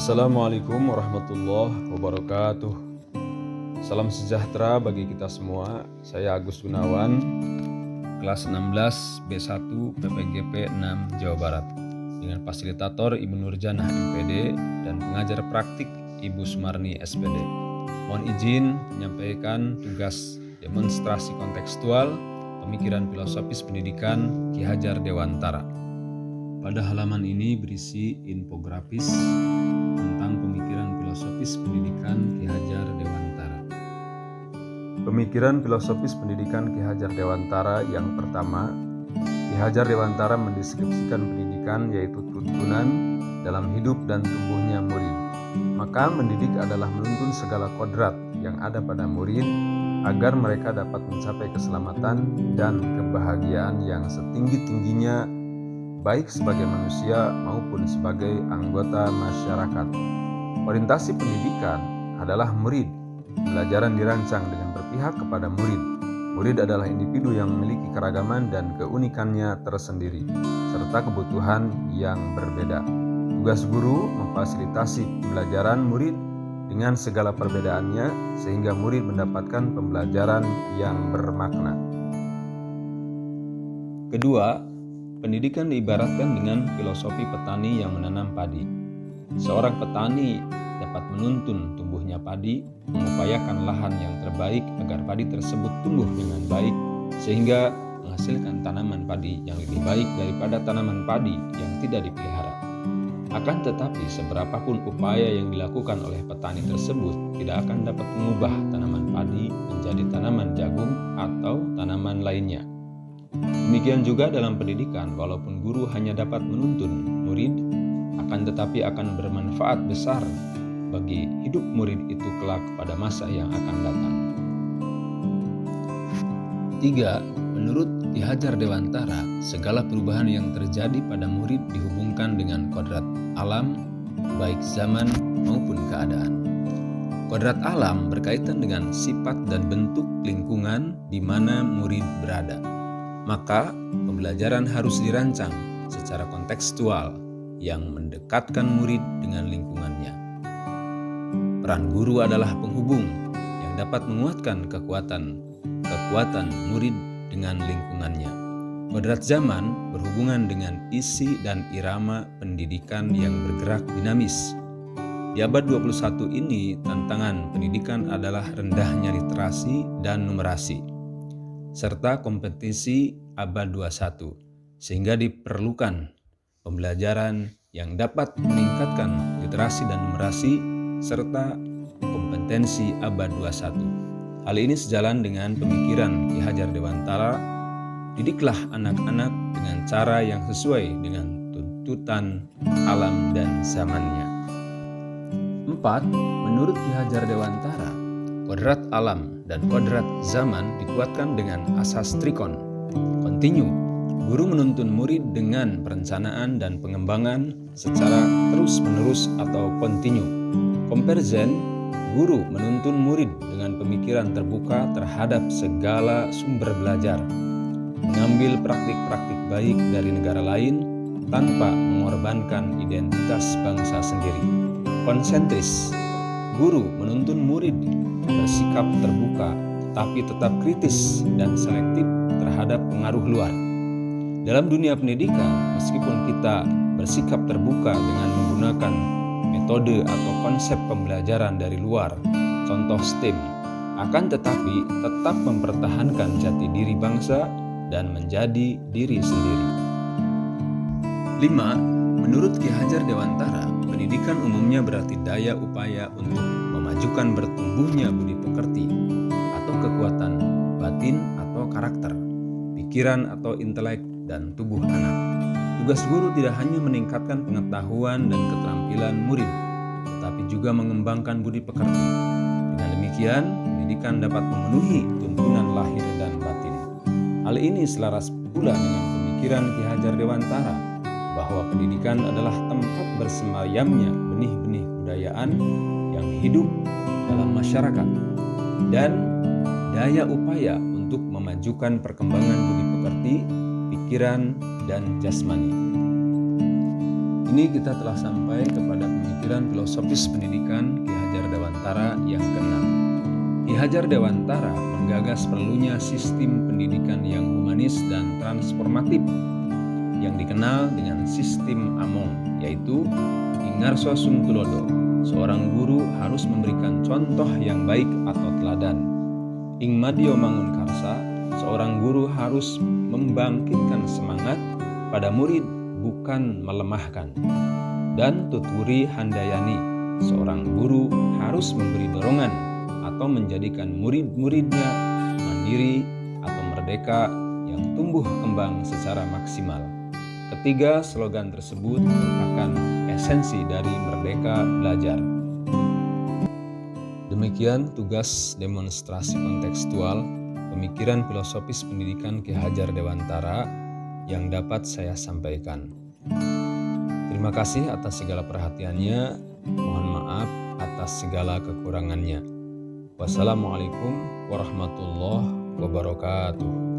Assalamualaikum warahmatullahi wabarakatuh. Salam sejahtera bagi kita semua. Saya Agus Gunawan, kelas 16 B1 PPGP 6 Jawa Barat, dengan fasilitator Ibu Nurjanah MPD dan pengajar praktik Ibu Sumarni SPD. Mohon izin menyampaikan tugas demonstrasi kontekstual pemikiran filosofis pendidikan Ki Hajar Dewantara. Pada halaman ini berisi infografis tentang pemikiran filosofis pendidikan Ki Hajar Dewantara. Pemikiran filosofis pendidikan Ki Hajar Dewantara yang pertama, Ki Hajar Dewantara mendeskripsikan pendidikan yaitu tuntunan dalam hidup dan tumbuhnya murid. Maka mendidik adalah menuntun segala kodrat yang ada pada murid agar mereka dapat mencapai keselamatan dan kebahagiaan yang setinggi-tingginya, baik sebagai manusia maupun sebagai anggota masyarakat. Orientasi pendidikan adalah murid. Pembelajaran dirancang dengan berpihak kepada murid. Murid adalah individu yang memiliki keragaman dan keunikannya tersendiri, serta kebutuhan yang berbeda. Tugas guru memfasilitasi pembelajaran murid dengan segala perbedaannya, sehingga murid mendapatkan pembelajaran yang bermakna. Kedua, pendidikan diibaratkan dengan filosofi petani yang menanam padi. Seorang petani dapat menuntun tumbuhnya padi, mengupayakan lahan yang terbaik agar padi tersebut tumbuh dengan baik, sehingga menghasilkan tanaman padi yang lebih baik daripada tanaman padi yang tidak dipelihara. Akan tetapi, seberapapun upaya yang dilakukan oleh petani tersebut tidak akan dapat mengubah tanaman padi menjadi tanaman jagung atau tanaman lainnya. Demikian juga dalam pendidikan, walaupun guru hanya dapat menuntun murid, akan tetapi akan bermanfaat besar bagi hidup murid itu kelak pada masa yang akan datang. 3. Menurut Ki Hajar Dewantara, segala perubahan yang terjadi pada murid dihubungkan dengan kodrat alam, baik zaman maupun keadaan. Kodrat alam berkaitan dengan sifat dan bentuk lingkungan di mana murid berada. Maka, pembelajaran harus dirancang secara kontekstual yang mendekatkan murid dengan lingkungannya. Peran guru adalah penghubung yang dapat menguatkan kekuatan murid dengan lingkungannya. Kodrat zaman berhubungan dengan isi dan irama pendidikan yang bergerak dinamis. Di abad 21 ini, tantangan pendidikan adalah rendahnya literasi dan numerasi, serta kompetisi abad 21, sehingga diperlukan pembelajaran yang dapat meningkatkan literasi dan numerasi serta kompetensi abad 21. Hal ini sejalan dengan pemikiran Ki Hajar Dewantara, didiklah anak-anak dengan cara yang sesuai dengan tuntutan alam dan zamannya. 4. Menurut Ki Hajar Dewantara, kodrat alam dan kodrat zaman dikuatkan dengan asas trikon. Kontinu, guru menuntun murid dengan perencanaan dan pengembangan secara terus-menerus atau kontinu. Komperzen, guru menuntun murid dengan pemikiran terbuka terhadap segala sumber belajar, mengambil praktik-praktik baik dari negara lain tanpa mengorbankan identitas bangsa sendiri. Konsentris, guru menuntun murid bersikap terbuka tetapi tetap kritis dan selektif terhadap pengaruh luar. Dalam dunia pendidikan, meskipun kita bersikap terbuka dengan menggunakan metode atau konsep pembelajaran dari luar, contoh STEM, akan tetapi tetap mempertahankan jati diri bangsa dan menjadi diri sendiri. 5. Menurut Ki Hajar Dewantara, pendidikan umumnya berarti daya upaya untuk memajukan bertumbuhnya budi pekerti atau kekuatan batin atau karakter, pikiran atau intelek, dan tubuh anak. Tugas guru tidak hanya meningkatkan pengetahuan dan keterampilan murid, tetapi juga mengembangkan budi pekerti. Dengan demikian, pendidikan dapat memenuhi tuntunan lahir dan batin. Hal ini selaras pula dengan pemikiran Ki Hajar Dewantara bahwa pendidikan adalah tempat bersemayamnya benih-benih kebudayaan yang hidup dalam masyarakat dan daya upaya untuk memajukan perkembangan budi pekerti, pikiran, dan jasmani. Ini kita telah sampai kepada pemikiran pemikiran filosofis pendidikan Ki Hajar Dewantara yang ke-6. Ki Hajar Dewantara menggagas perlunya sistem pendidikan yang humanis dan transformatif yang dikenal dengan sistem Among, yaitu Ingarso Sungtulodo. Seorang guru harus memberikan contoh yang baik atau teladan. Ing Madyo Mangunkarsa, seorang guru harus membangkitkan semangat pada murid, bukan melemahkan. Dan Tutwuri Handayani, seorang guru harus memberi dorongan atau menjadikan murid-muridnya mandiri atau merdeka yang tumbuh kembang secara maksimal. Ketiga slogan tersebut merupakan esensi dari Merdeka Belajar. Demikian tugas demonstrasi kontekstual pemikiran filosofis pendidikan Ki Hajar Dewantara yang dapat saya sampaikan. Terima kasih atas segala perhatiannya. Mohon maaf atas segala kekurangannya. Wassalamualaikum warahmatullahi wabarakatuh.